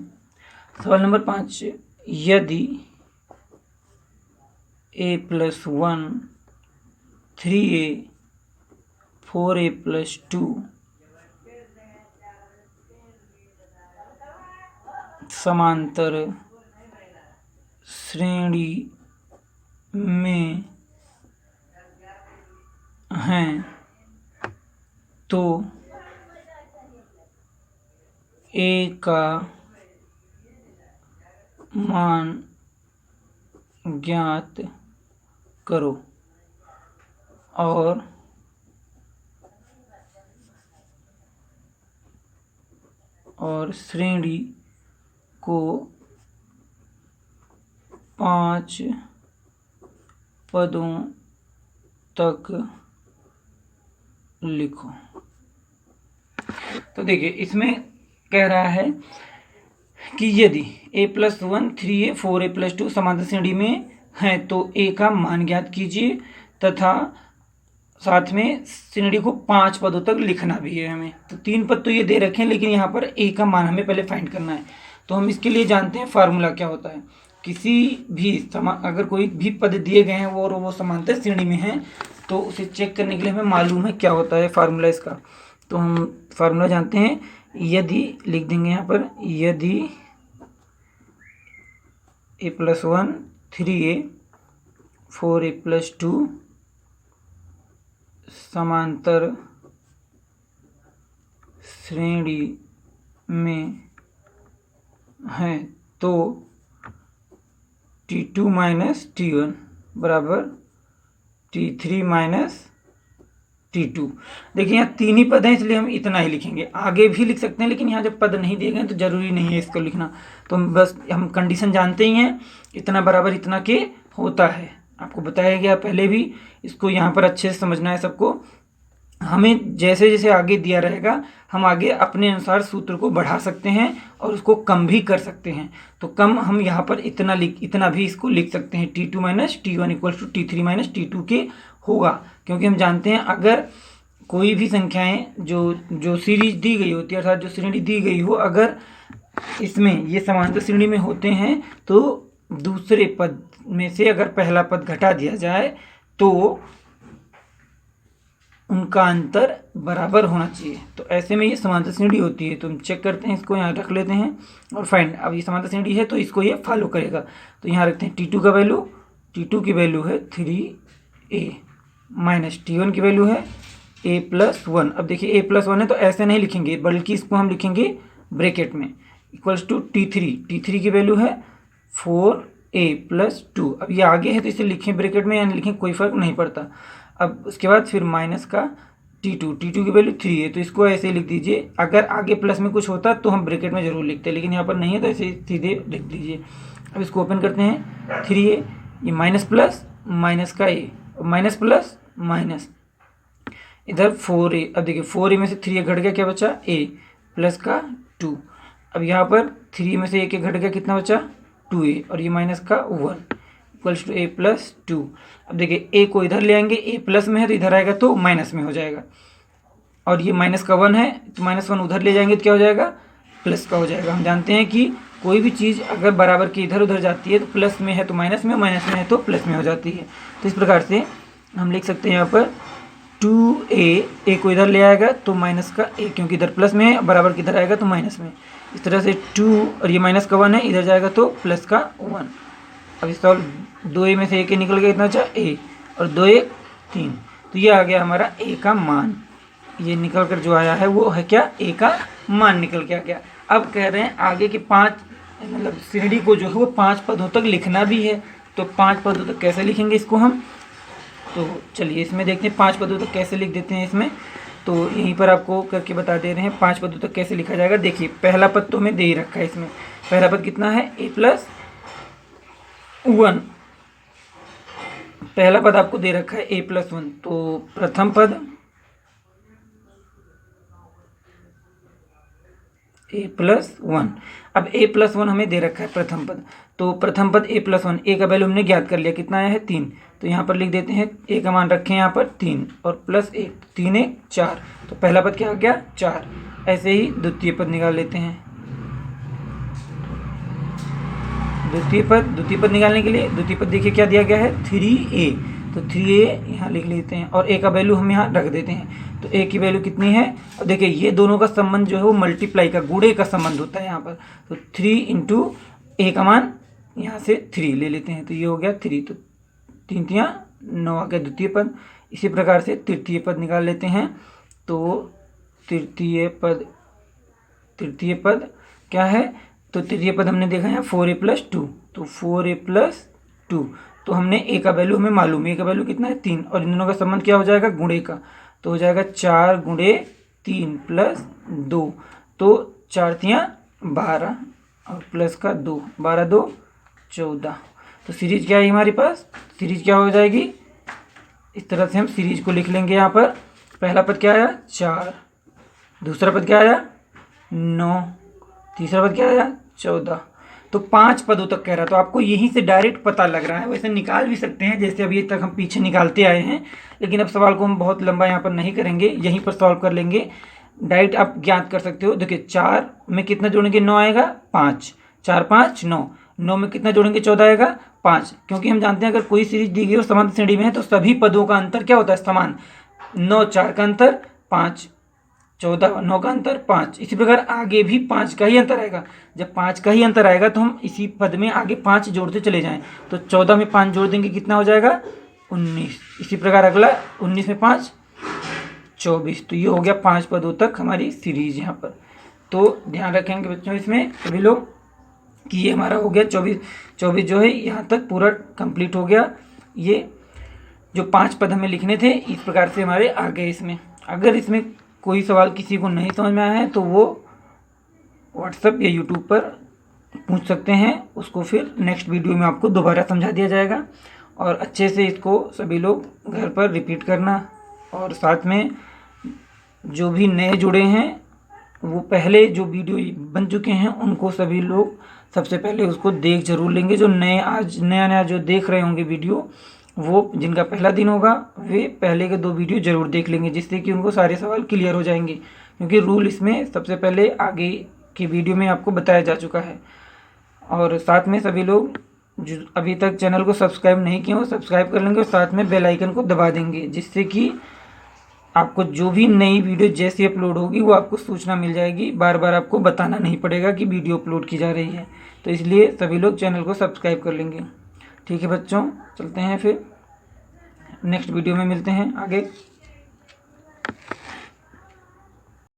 सवाल नंबर 5, यदि a+1 3a 4a+2 समांतर श्रेणी में हैं तो a का मान ज्ञात करो और श्रेणी को 5 पदों तक लिखो। तो देखिए इसमें कह रहा है कि यदि a+1 3a 4a+2 समांतर श्रेणी में है तो a का मान ज्ञात कीजिए तथा साथ में श्रेणी को 5 पदों तक लिखना भी है हमें। तो 3 पद तो ये दे रखे हैं, लेकिन यहाँ पर a का मान हमें पहले फाइंड करना है। तो हम इसके लिए जानते हैं फार्मूला क्या होता है। किसी भी अगर कोई भी पद दिए गए हैं वो समांतर श्रेणी में है तो उसे चेक करने के लिए हमें मालूम है क्या होता है फार्मूला इसका। तो हम फार्मूला जानते हैं, यदि लिख देंगे यहाँ पर, यदि a+1 3a 4a+2 समांतर श्रेणी में है तो T2 माइनस T1 बराबर T3 माइनस T2। देखिए यहाँ तीन ही पद हैं इसलिए हम इतना ही लिखेंगे, आगे भी लिख सकते हैं लेकिन यहाँ जब पद नहीं दिए गए तो जरूरी नहीं है इसको लिखना। तो बस हम कंडीशन जानते ही हैं, इतना बराबर इतना के होता है, आपको बताया गया पहले भी। इसको यहाँ पर अच्छे से समझना है सबको। हमें जैसे जैसे आगे दिया रहेगा हम आगे अपने अनुसार सूत्र को बढ़ा सकते हैं और उसको कम भी कर सकते हैं। तो कम हम यहाँ पर इतना भी इसको लिख सकते हैं, T2 minus T1 equal to T3 minus T2 के होगा। क्योंकि हम जानते हैं अगर कोई भी संख्याएं जो सीरीज दी गई होती है, अर्थात जो श्रेणी दी गई हो, अगर इसमें ये समांतर श्रेणी में होते हैं तो दूसरे पद में से अगर पहला पद घटा दिया जाए तो उनका अंतर बराबर होना चाहिए। तो ऐसे में ये समांतर श्रेणी होती है। तो हम चेक करते हैं, इसको यहाँ रख लेते हैं और फाइंड। अब ये समांतर श्रेणी है तो इसको ये फॉलो करेगा। तो यहाँ रखते हैं T2 का वैल्यू, T2 की वैल्यू है 3a माइनस T1 की वैल्यू है a+1। अब देखिए a+1 है तो ऐसे नहीं लिखेंगे बल्कि इसको हम लिखेंगे ब्रैकेट में, इक्वल्स टू T3 की वैल्यू है 4a+2। अब ये आगे है तो इसे लिखें ब्रैकेट में या नहीं लिखें कोई फर्क नहीं पड़ता। अब उसके बाद फिर माइनस का T2 की वैल्यू 3 है तो इसको ऐसे लिख दीजिए। अगर आगे प्लस में कुछ होता तो हम ब्रैकेट में जरूर लिखते, लेकिन यहाँ पर नहीं है तो ऐसे सीधे लिख दीजिए। अब इसको ओपन करते हैं, 3a, ये माइनस प्लस माइनस का a, माइनस प्लस माइनस, इधर 4a। अब देखिए 4a में से 3a घट गया, क्या बचा a प्लस का 2। अब यहाँ पर 3 में से 1 घट गया, कितना बचा 2a, और ये माइनस का 1 इक्वल्स टू a+2। अब देखिए a को इधर ले आएंगे, a प्लस में है तो इधर आएगा तो माइनस में हो जाएगा, और ये माइनस का 1 है तो -1 उधर ले जाएंगे तो क्या हो जाएगा प्लस का हो जाएगा। हम जानते हैं कि कोई भी चीज़ अगर बराबर के इधर उधर जाती है तो प्लस में है तो माइनस में, माइनस में है तो प्लस में हो जाती है। तो इस प्रकार से हम लिख सकते हैं यहाँ पर 2a को इधर ले आएगा तो माइनस का a, क्योंकि इधर प्लस में है, बराबर किधर आएगा तो माइनस में। इस तरह से 2 और ये माइनस का 1 है, इधर जाएगा तो प्लस का 1। अब इस सॉल्व 2a में से 1 निकल गया, इतना अच्छा a, और 2 1 3, तो ये आ गया हमारा a का मान। ये निकल कर जो आया है वो है क्या, a का मान निकल के आ गया। अब कह रहे हैं आगे के 5 मतलब श्रेणी को जो है वो 5 पदों तक लिखना भी है। तो 5 पदों तक कैसे लिखेंगे इसको हम, तो चलिए इसमें देखते हैं 5 पदों तक कैसे लिख देते हैं इसमें। तो यहीं पर आपको करके बता दे रहे हैं 5 पदों तक कैसे लिखा जाएगा। देखिए पहला पद तो हमें दे ही रखा है इसमें, पहला पद कितना है a+1। पहला पद आपको दे रखा है a+1, तो प्रथम पद a+1। अब a+1 हमें दे रखा है प्रथम पद, तो प्रथम पद a+1, a का वैल्यू हमने ज्ञात कर लिया, कितना आया है 3। तो यहाँ पर लिख देते हैं a का मान रखें यहाँ पर 3 और +1, 3 1 4, तो पहला पद क्या हो गया 4। ऐसे ही द्वितीय पद निकाल लेते हैं। द्वितीय पद निकालने के लिए द्वितीय पद देखिए क्या दिया गया है 3a, तो 3a यहाँ लिख लेते हैं और a का वैल्यू हम यहाँ रख देते हैं। तो a की वैल्यू कितनी है, अब देखिए ये दोनों का संबंध जो है वो मल्टीप्लाई का, गुणे का संबंध होता है यहाँ पर। तो 3 इंटू a का मान यहाँ से 3 ले लेते हैं, तो ये हो गया 3, तो 3 3 9 आ गया द्वितीय पद। इसी प्रकार से तृतीय पद निकाल लेते हैं। तो तृतीय पद क्या है, तो तृतीय पद हमने देखा है 4a+2, तो 4a+2, तो हमने a का वैल्यू हमें मालूम है, a का वैल्यू कितना है 3, और इन दोनों का संबंध क्या हो जाएगा गुणे का, तो हो जाएगा 4 × 3 + 2, तो 4 3 12 और प्लस का 2, 12 2 14। तो सीरीज क्या है हमारे पास, सीरीज क्या हो जाएगी, इस तरह से हम सीरीज को लिख लेंगे। यहाँ पर पहला पद क्या आया 4, दूसरा पद क्या आया 9, तीसरा पद क्या आया 14। तो 5 पदों तक कह रहा है, तो आपको यहीं से डायरेक्ट पता लग रहा है। वैसे निकाल भी सकते हैं जैसे अभी तक हम पीछे निकालते आए हैं, लेकिन अब सवाल को हम बहुत लंबा यहाँ पर नहीं करेंगे, यहीं पर सॉल्व कर लेंगे। डायरेक्ट आप ज्ञात कर सकते हो। देखिए 4 में कितना जोड़ेंगे 9 आएगा 5, 4 5 9, 9 में कितना जोड़ेंगे 14 आएगा 5, क्योंकि हम जानते हैं अगर कोई सीरीज दी गई हो समान श्रेणी में है तो सभी पदों का अंतर क्या होता है समान। 9 4 का अंतर 5, 14 9 का अंतर 5। इसी प्रकार आगे भी 5 का ही अंतर आएगा। जब 5 का ही अंतर आएगा तो हम इसी पद में आगे 5 जोड़ते चले जाएं, तो 14 में 5 जोड़ देंगे कितना हो जाएगा 19। इसी प्रकार अगला 19 में 5 24। तो ये हो गया 5 पदों तक हमारी सीरीज यहाँ पर। तो ध्यान रखेंगे बच्चों इसमें सभी लोग कि ये हमारा हो गया 24 जो है यहाँ तक पूरा कंप्लीट हो गया। ये जो 5 पद हमें लिखने थे इस प्रकार से हमारे आ गए इसमें। अगर इसमें कोई सवाल किसी को नहीं समझ में आया है तो वो व्हाट्सएप या यूट्यूब पर पूछ सकते हैं, उसको फिर नेक्स्ट वीडियो में आपको दोबारा समझा दिया जाएगा। और अच्छे से इसको सभी लोग घर पर रिपीट करना, और साथ में जो भी नए जुड़े हैं वो पहले जो वीडियो बन चुके हैं उनको सभी लोग सबसे पहले उसको देख जरूर लेंगे। जो नए आज नया जो देख रहे होंगे वीडियो, वो जिनका पहला दिन होगा वे पहले के 2 वीडियो ज़रूर देख लेंगे, जिससे कि उनको सारे सवाल क्लियर हो जाएंगे, क्योंकि रूल इसमें सबसे पहले आगे की वीडियो में आपको बताया जा चुका है। और साथ में सभी लोग जो अभी तक चैनल को सब्सक्राइब नहीं किए वो सब्सक्राइब कर लेंगे और साथ में बेल आइकन को दबा देंगे, जिससे कि आपको जो भी नई वीडियो जैसी अपलोड होगी वो आपको सूचना मिल जाएगी। बार बार आपको बताना नहीं पड़ेगा कि वीडियो अपलोड की जा रही है। तो इसलिए सभी लोग चैनल को सब्सक्राइब कर लेंगे। ठीक है बच्चों, चलते हैं फिर नेक्स्ट वीडियो में मिलते हैं आगे।